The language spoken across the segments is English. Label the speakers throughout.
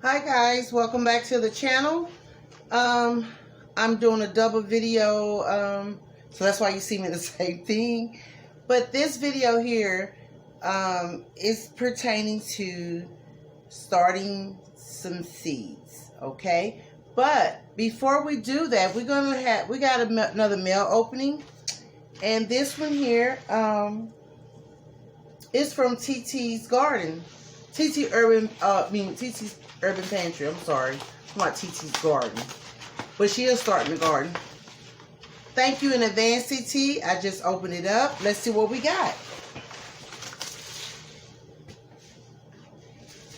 Speaker 1: Hi guys, welcome back to the channel. I'm doing a double video, so that's why you see me the same thing. But this video here is pertaining to starting some seeds, okay? But before we do that, we got another mail opening, and this one here is from TT's Garden. TT's Urban Pantry. I'm sorry. I'm not TT's Garden. But she is starting the garden. Thank you in advance, TT. I just opened it up. Let's see what we got.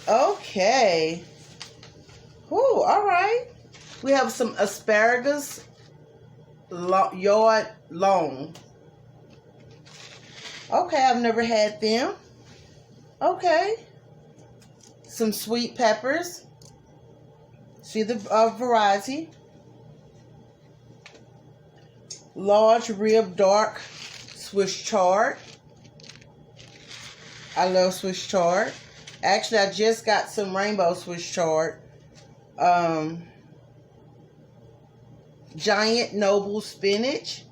Speaker 1: Okay. Ooh, all right. We have some asparagus yard long. Okay, I've never had them. Okay. Some sweet peppers. See the variety. Large rib dark Swiss chard. I love Swiss chard. Actually, I just got some rainbow Swiss chard. Giant noble spinach.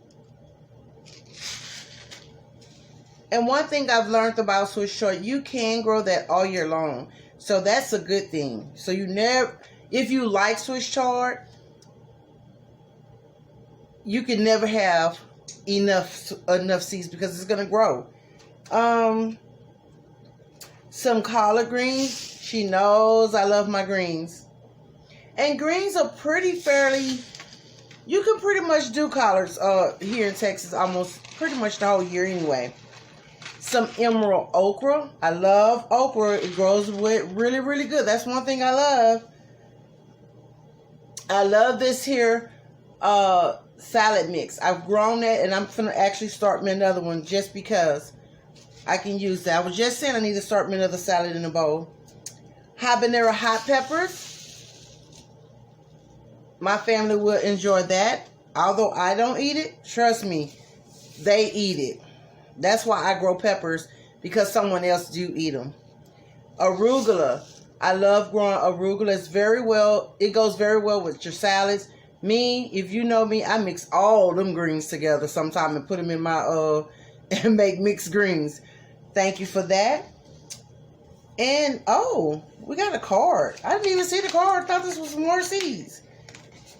Speaker 1: And one thing I've learned about Swiss chard, you can grow that all year long. So that's a good thing. So you never, if you like Swiss chard, you can never have enough seeds because it's gonna grow. Some collard greens. She knows I love my greens. And greens are fairly, you can pretty much do collards here in Texas almost pretty much the whole year anyway. Some emerald okra. I love okra. It grows with really, really good. That's one thing I love. I love this here salad mix. I've grown that, and I'm gonna actually start me another one just because I can use that. I was just saying I need to start me another salad in a bowl. Habanero hot peppers. My family will enjoy that. Although I don't eat it, trust me, they eat it. That's why I grow peppers, because someone else do eat them. Arugula. I love growing arugula. It goes very well with your salads. Me, if you know me, I mix all them greens together sometime and put them in my, and make mixed greens. Thank you for that. And, oh, we got a card. I didn't even see the card. I thought this was more seeds.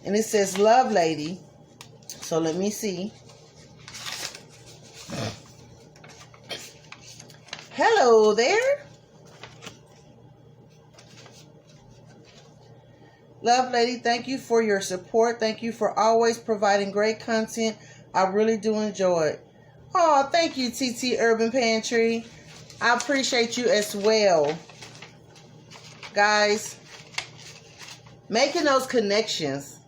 Speaker 1: And it says, Love Lady. So let me see. Hello there. Love Lady, thank you for your support. Thank you for always providing great content. I really do enjoy it. Oh, thank you, TT Urban Pantry. I appreciate you as well. Guys, making those connections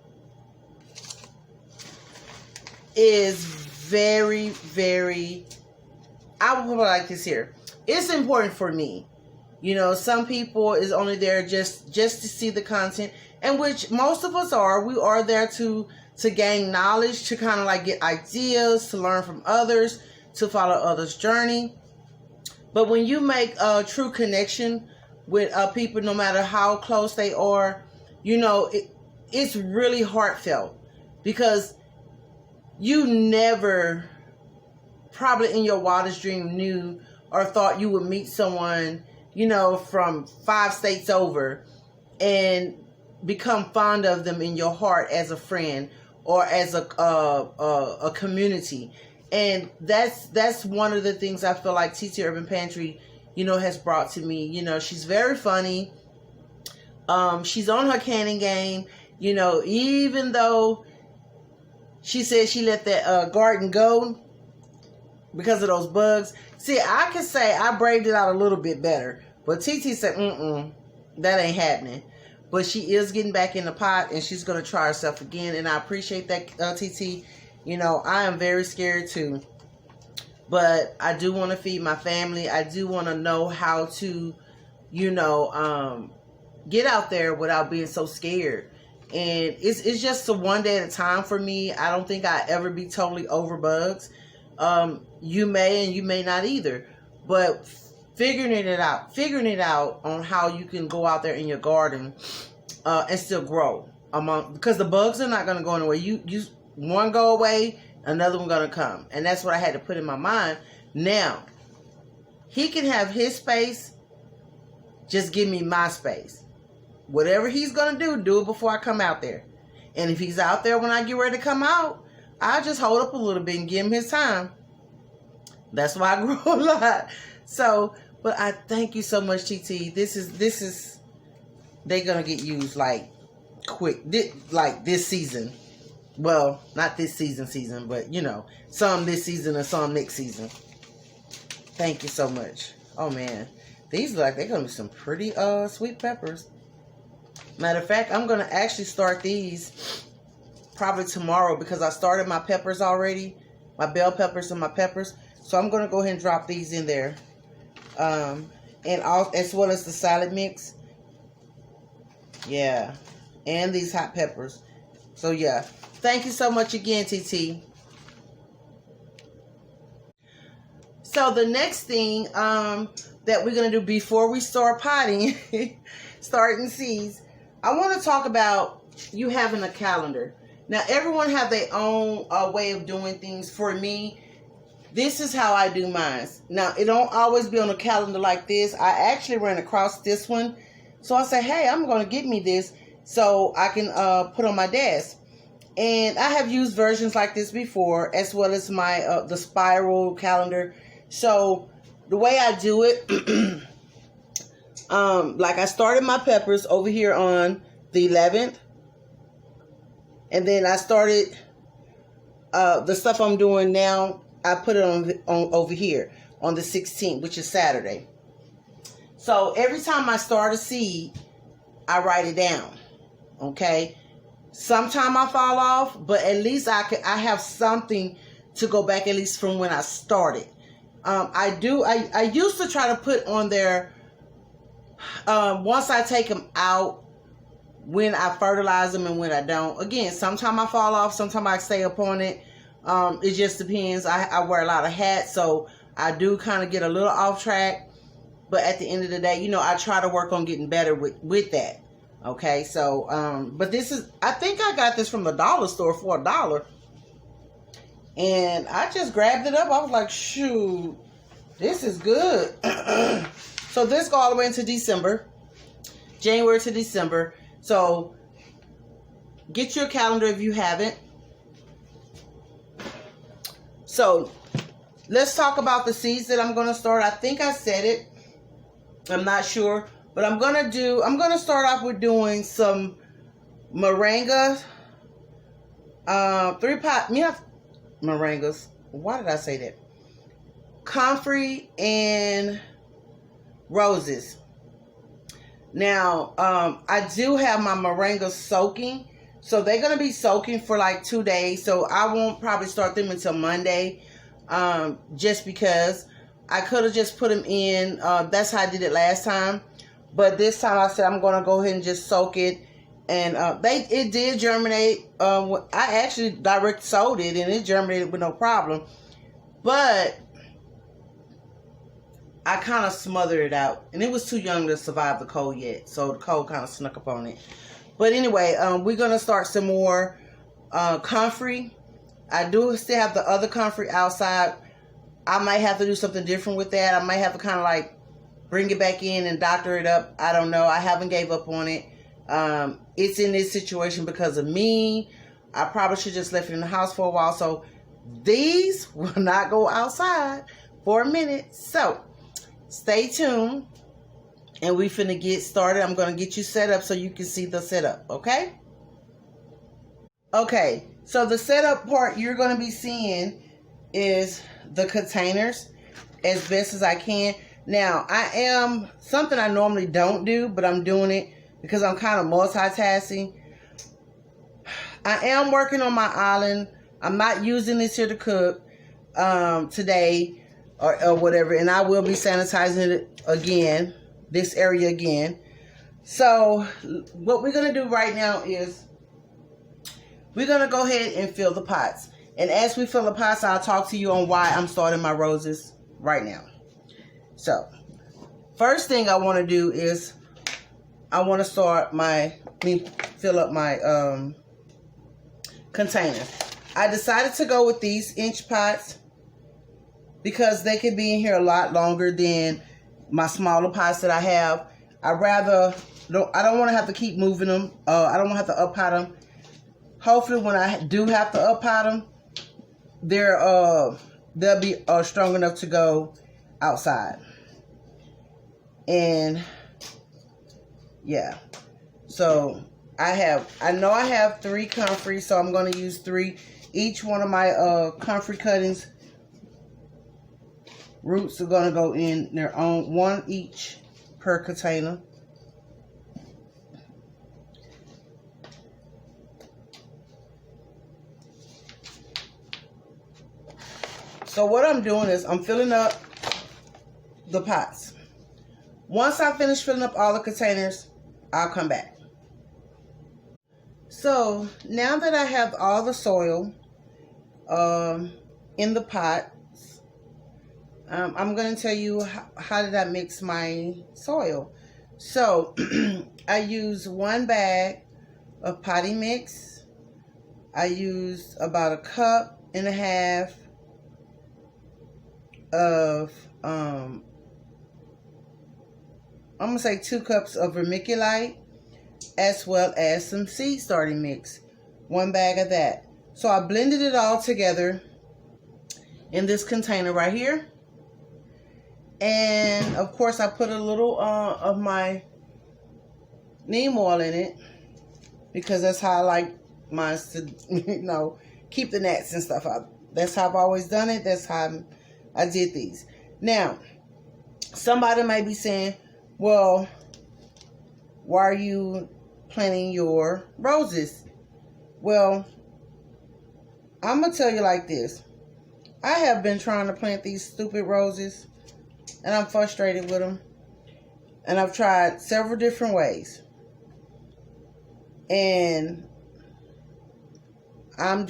Speaker 1: is very, very, I would like this here. It's important for me. You know, some people is only there just to see the content, and which most of us are. We are there to gain knowledge, to kind of like get ideas, to learn from others, to follow others' journey. But when you make a true connection with people, no matter how close they are, you know, it's really heartfelt, because you never, probably in your wildest dream, knew or thought you would meet someone, you know, from 5 states over and become fond of them in your heart as a friend or as a community. And that's one of the things I feel like TT Urban Pantry, you know, has brought to me. You know, she's very funny. She's on her canning game. You know, even though she said she let that garden go because of those bugs. See, I can say I braved it out a little bit better. But TT said, that ain't happening. But she is getting back in the pot, and she's going to try herself again. And I appreciate that, TT. You know, I am very scared too. But I do want to feed my family. I do want to know how to, you know, get out there without being so scared. And it's just a one day at a time for me. I don't think I ever be totally over bugs. You may and you may not either. But figuring it out on how you can go out there in your garden and still grow because the bugs are not going to go anywhere. You one go away, another one going to come, and that's what I had to put in my mind. Now he can have his space. Just give me my space. Whatever he's going to do it before I come out there. And if he's out there when I get ready to come out, I'll just hold up a little bit and give him his time. That's why I grow a lot. So, but I thank you so much, TT. This is, they're going to get used like quick, like this season. Well, not this season, but you know, some this season and some next season. Thank you so much. Oh man, these look like they're going to be some pretty sweet peppers. Matter of fact, I'm going to actually start these probably tomorrow because I started my peppers already, my bell peppers and my peppers. So I'm going to go ahead and drop these in there, and all, as well as the salad mix. Yeah, and these hot peppers. So yeah, thank you so much again, TT. So the next thing that we're going to do before we start potting, starting seeds, I want to talk about you having a calendar. Now, everyone have their own way of doing things. For me, this is how I do mine. Now, it don't always be on a calendar like this. I actually ran across this one. So I said, hey, I'm going to get me this so I can put on my desk. And I have used versions like this before, as well as my the spiral calendar. So the way I do it, like I started my peppers over here on the 11th. And then I started the stuff I'm doing now. I put it on over here on the 16th, which is Saturday. So every time I start a seed, I write it down. Okay. Sometime I fall off, but at least I have something to go back at least from when I started. I used to try to put on there once I take them out, when I fertilize them and when I don't. Again, sometimes I fall off, sometimes I stay up on it. It just depends. I wear a lot of hats, so I do kind of get a little off track. But at the end of the day, you know, I try to work on getting better with that. Okay, so, but this is, I think I got this from the dollar store for $1. And I just grabbed it up. I was like, shoot, this is good. So this go all the way into December, January to December. So get your calendar if you haven't. So let's talk about the seeds that I'm going to start. I think I said it. I'm not sure. But I'm going to start off with doing some moringa. 3-pot, moringas. Why did I say that? Comfrey and roses. Now, I do have my moringas soaking. So they're going to be soaking for like 2 days. So I won't probably start them until Monday. Just because I could have just put them in. That's how I did it last time. But this time I said I'm going to go ahead and just soak it. And it did germinate. I actually direct sowed it and it germinated with no problem. But I kind of smothered it out. And it was too young to survive the cold yet. So the cold kind of snuck up on it. But anyway, we're going to start some more comfrey. I do still have the other comfrey outside. I might have to do something different with that. I might have to kind of like bring it back in and doctor it up. I don't know. I haven't gave up on it. It's in this situation because of me. I probably should just left it in the house for a while. So these will not go outside for a minute. So stay tuned. And we finna get started. I'm going to get you set up so you can see the setup. Okay? Okay. So the setup part you're going to be seeing is the containers as best as I can. Now, something I normally don't do, but I'm doing it because I'm kind of multitasking. I am working on my island. I'm not using this here to cook today or whatever. And I will be sanitizing it again, this area again. So what we're going to do right now is we're going to go ahead and fill the pots. And as we fill the pots, I'll talk to you on why I'm starting my roses right now. So first thing I want to do is I want to start fill up my container. I decided to go with these inch pots because they could be in here a lot longer than my smaller pots that I have. I don't want to have to keep moving them. I don't want to have to up-pot them. Hopefully when I do have to up-pot them, they'll be strong enough to go outside. And yeah, so I know I have 3 comfrey, so I'm going to use 3. Each one of my comfrey cuttings roots are going to go in their own, 1 each per container. So what I'm doing is I'm filling up the pots. Once I finish filling up all the containers, I'll come back. So now that I have all the soil in the pots, I'm going to tell you how did I mix my soil. So I use 1 bag of potting mix. I used about 1.5 cups of I'm gonna say 2 cups of vermiculite, as well as some seed starting mix, 1 bag of that. So I blended it all together in this container right here, and of course I put a little of my neem oil in it because that's how I like mine to keep the gnats and stuff out. That's how I've always done it. That's how I did these. Now, somebody may be saying, well, why are you planting your roses? Well, I'm going to tell you like this. I have been trying to plant these stupid roses, and I'm frustrated with them. And I've tried several different ways. And I'm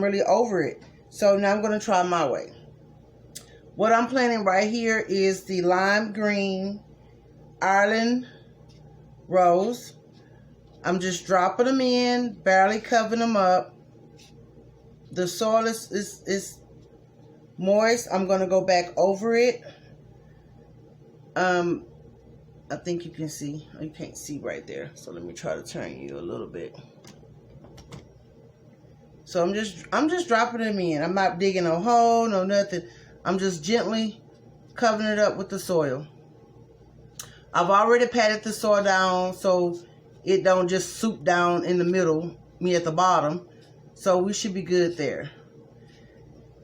Speaker 1: really over it. So now I'm going to try my way. What I'm planting right here is the lime green Ireland rose. I'm just dropping them in, barely covering them up. The soil is moist. I'm going to go back over it. I think you can see. You can't see right there. So let me try to turn you a little bit. So I'm just dropping them in. I'm not digging no hole, no nothing. I'm just gently covering it up with the soil. I've already patted the soil down so it don't just soup down in the middle, at the bottom. So we should be good there.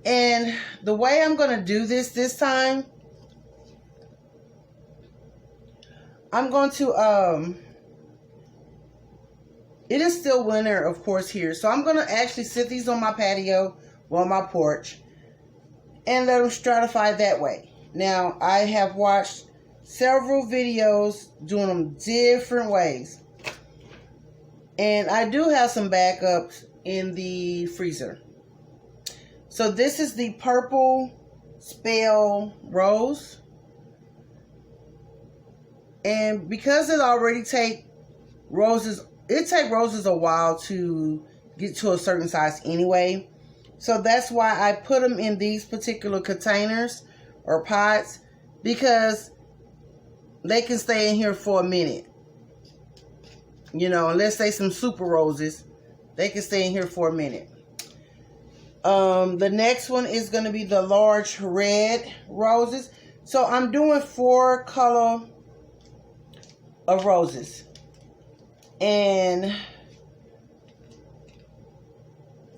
Speaker 1: And the way I'm going to do this time, I'm going to, it is still winter, of course, here. So I'm going to actually sit these on my patio or on my porch and let them stratify that way. Now, I have watched several videos doing them different ways. And I do have some backups in the freezer. So this is the purple spell rose. And because it already takes roses a while to get to a certain size anyway. So that's why I put them in these particular containers or pots, because they can stay in here for a minute. Unless they some super roses, they can stay in here for a minute. The next one is going to be the large red roses. So I'm doing 4 color of roses. And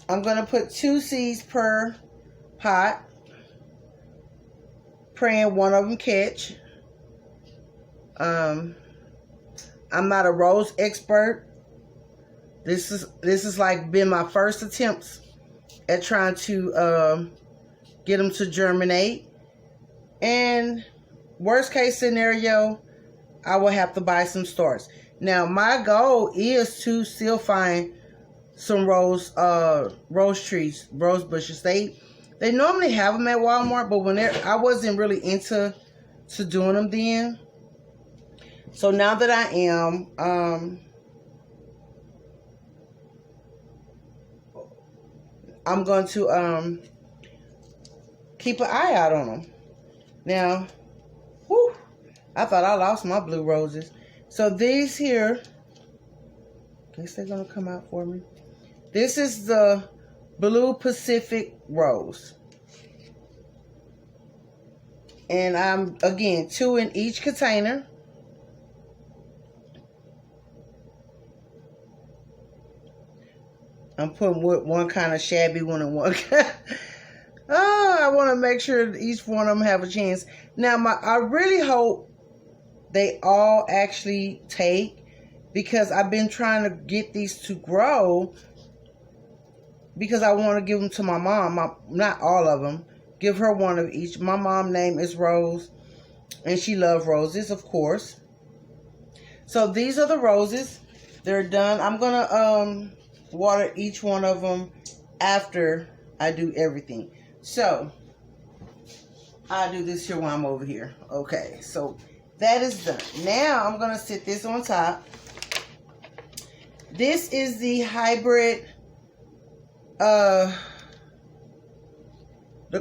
Speaker 1: I'm going to put 2 seeds per pot, praying one of them catch. I'm not a rose expert. This is like been my first attempts at trying to get them to germinate. And worst case scenario, I will have to buy some starts. Now my goal is to still find some rose trees, rose bushes. They normally have them at Walmart, but I wasn't really into doing them then. So now that I am, I'm going to keep an eye out on them. Now, whew, I thought I lost my blue roses. So these here, I guess they're going to come out for me. This is the Blue Pacific Rose. And I'm, again, 2 in each container. I'm putting one kind of shabby one and one kind. Oh, I want to make sure each one of them have a chance. Now, I really hope they all actually take, because I've been trying to get these to grow, because I want to give them to my mom. Not all of them. Give her one of each. My mom's name is Rose, and she loves roses, of course. So these are the roses. They're done. I'm going to water each one of them after I do everything. So I'll do this here while I'm over here. Okay, so that is done. Now I'm going to sit this on top. This is the hybrid, the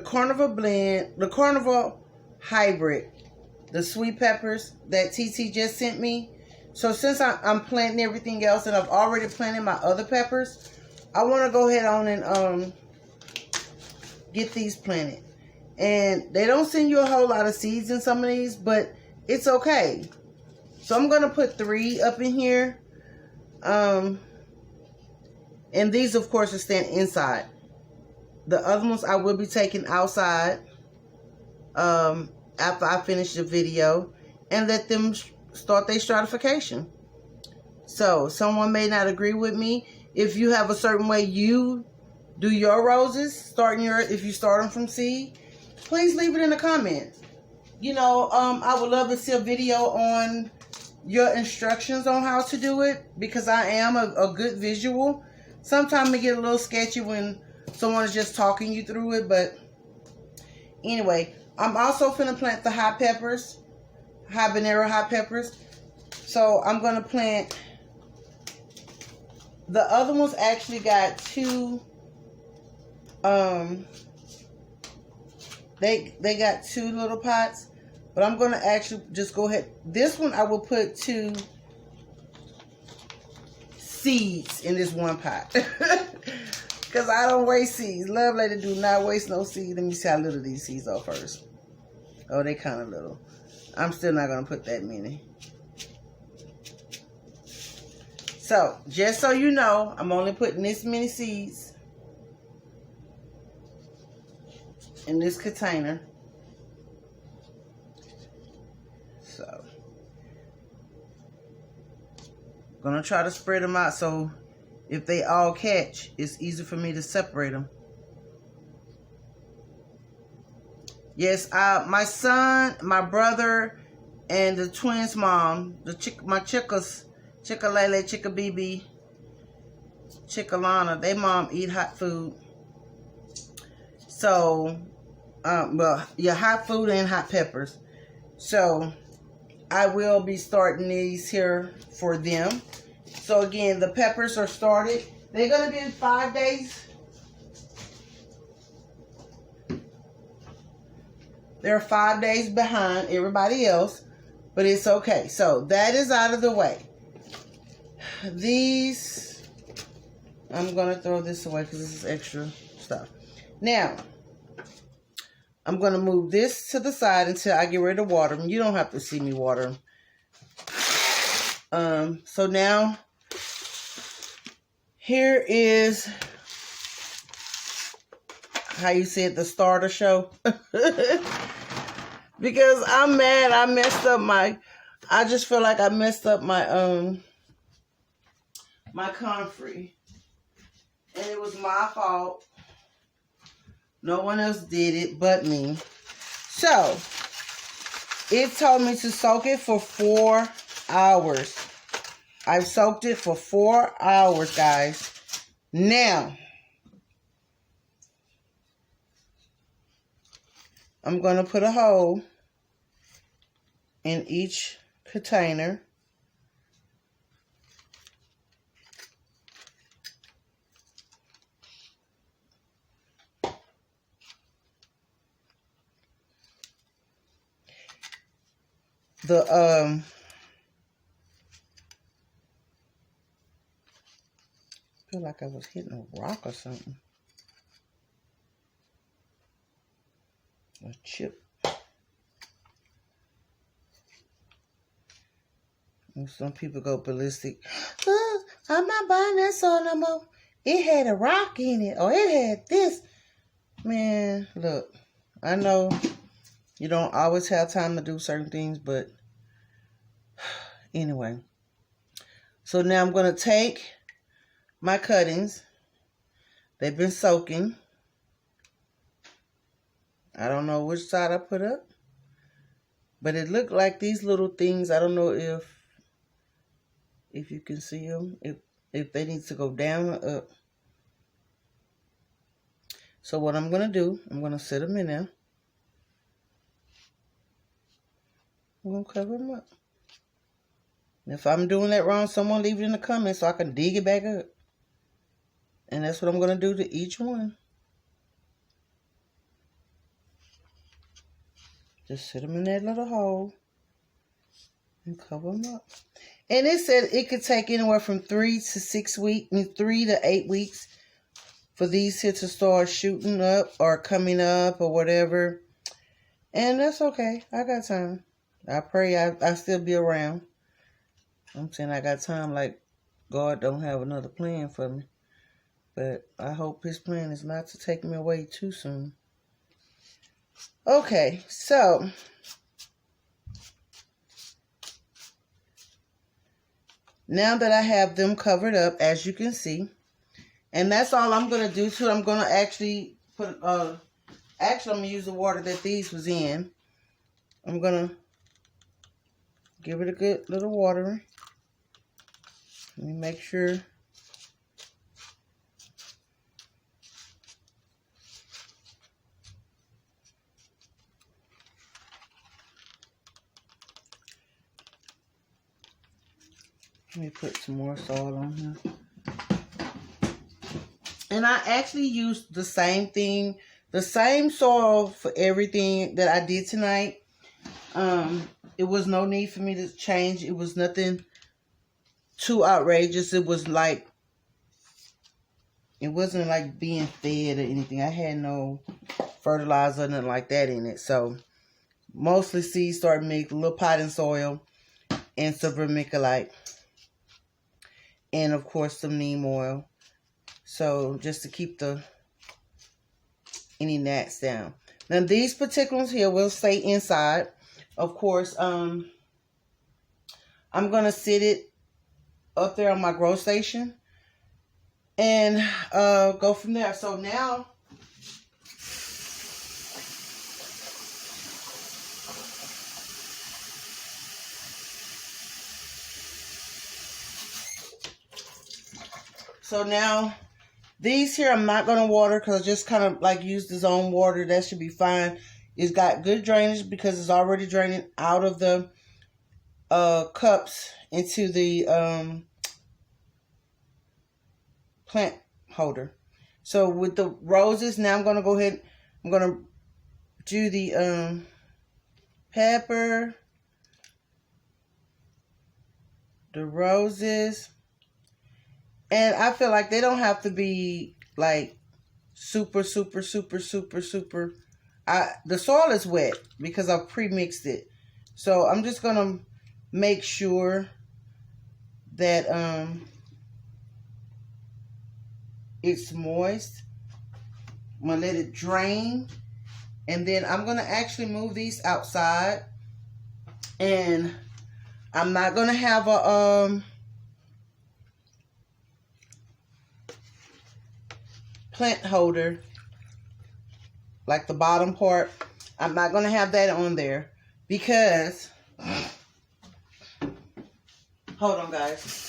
Speaker 1: Carnival blend, the Carnival hybrid, the sweet peppers that TT just sent me. So since I'm planting everything else, and I've already planted my other peppers, I want to go ahead on and get these planted. And they don't send you a whole lot of seeds in some of these, but it's okay. So I'm going to put 3 up in here. And these, of course, are staying inside. The other ones I will be taking outside after I finish the video and let them start their stratification. So someone may not agree with me. If you have a certain way you do your roses, if you start them from seed, please leave it in the comments. You know, I would love to see a video on your instructions on how to do it, because I am a good visual. Sometimes it get a little sketchy when someone is just talking you through it, but anyway, I'm also finna plant the hot peppers, habanero hot peppers. So I'm gonna plant, the other ones actually got 2, they got 2 little pots, but I'm gonna actually just go ahead. This one I will put 2 seeds in this one pot. Because I don't waste seeds. Love Lady do not waste no seeds. Let me see how little these seeds are first. Oh, they kind of little. I'm still not going to put that many. So, just so you know, I'm only putting this many seeds in this container. So, I'm going to try to spread them out so if they all catch, it's easy for me to separate them. Yes, my son, my brother, and the twins' mom, my chickas, Chicka Lele, Chicka BB, Chicka Lana, they mom eat hot food. So, well, yeah, hot food and hot peppers. So, I will be starting these here for them. So again, the peppers are started. They're going to be in 5 days. They're 5 days behind everybody else, but it's okay. So that is out of the way. These, I'm going to throw this away because this is extra stuff. Now, I'm going to move this to the side until I get ready to water them. You don't have to see me water them. So now, here is how you said the starter show. Because I'm mad I messed up I just feel like I messed up my my comfrey. And it was my fault. No one else did it but me. So, it told me to soak it for 4 hours. I've soaked it for 4 hours, guys. Now, I'm going to put a hole in each container. the I feel like I was hitting a rock or something. A chip. And some people go ballistic. Oh, I'm not buying that soil no more. It had a rock in it, or it had this. Man, look, I know you don't always have time to do certain things, but anyway. So now I'm going to take my cuttings. They've been soaking. I don't know which side I put up, but it looked like these little things. I don't know if you can see them, if they need to go down or up. So what I'm going to do, I'm going to set them in there. I'm going to cover them up. And if I'm doing that wrong, someone leave it in the comments so I can dig it back up. And that's what I'm going to do to each one. Just set them in that little hole and cover them up. And it said it could take anywhere from 3 to 6 weeks, 3 to 8 weeks for these here to start shooting up or coming up or whatever. And that's okay. I got time. I pray I still be around. I'm saying I got time, like God don't have another plan for me. But I hope his plan is not to take me away too soon. Okay, so now that I have them covered up, as you can see, and that's all I'm going to do to it. I'm going to actually put, I'm going to use the water that these was in. I'm going to give it a good little watering. Let me make sure. Let me put some more soil on here. And I actually used the same thing, the same soil for everything that I did tonight. It was no need for me to change. It was nothing too outrageous. It was like, it wasn't like being fed or anything. I had no fertilizer or nothing like that in it. So mostly seed starter mix, a little potting soil, and some vermiculite. And of course some neem oil. So just to keep any gnats down. Now these particular ones here will stay inside. Of course, I'm gonna sit it up there on my grow station and go from there. So now these here I'm not going to water because I just kind of like used his own water. That should be fine. It's got good drainage because it's already draining out of the cups into the plant holder. So with the roses, now I'm going to go ahead. I'm going to do the pepper, the roses. And I feel like they don't have to be like super. The soil is wet because I've pre-mixed it. So I'm just going to make sure that it's moist. I'm going to let it drain. And then I'm going to actually move these outside. And I'm not going to have a plant holder, like the bottom part. I'm not going to have that on there because, hold on guys.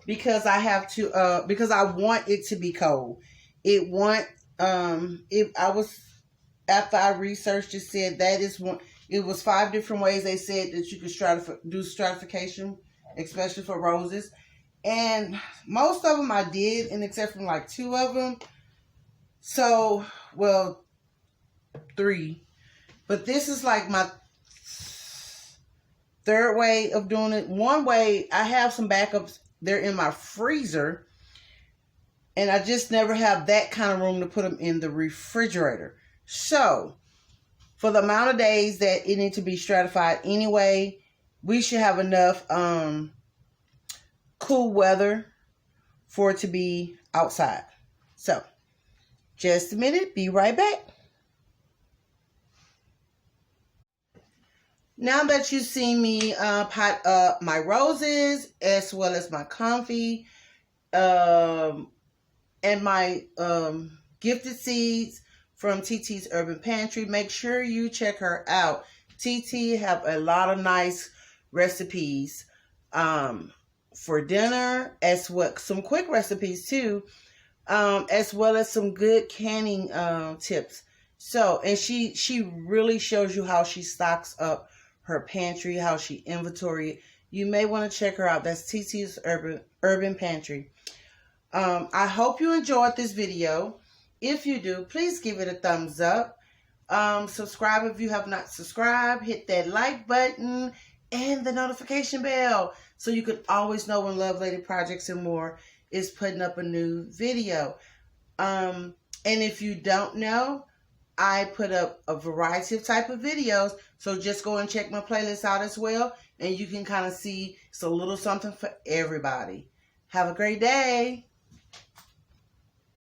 Speaker 1: Because I have to, because I want it to be cold. After I researched, it said that is one. It was 5 different ways they said that you could do stratification, especially for roses. And most of them I did, and except for like 2 of them. So, well, 3. But this is like my 3rd way of doing it. One way, I have some backups. They're in my freezer. And I just never have that kind of room to put them in the refrigerator. So, for the amount of days that it needs to be stratified anyway, we should have enough cool weather for it to be outside. So, just a minute. Be right back. Now that you've seen me pot up my roses as well as my comfy and my gifted seeds from TT's Urban Pantry, make sure you check her out. TT have a lot of nice recipes for dinner, as well some quick recipes too, as well as some good canning tips. So, and she really shows you how she stocks up her pantry, how she inventory it. You may want to check her out. That's TT's Urban Pantry. I hope you enjoyed this video. If you do, please give it a thumbs up. Subscribe if you have not subscribed. Hit that like button and the notification bell so you can always know when Lovelady Projects and More is putting up a new video. And if you don't know, I put up a variety of type of videos, so just go and check my playlist out as well, and you can kind of see it's a little something for everybody. Have a great day.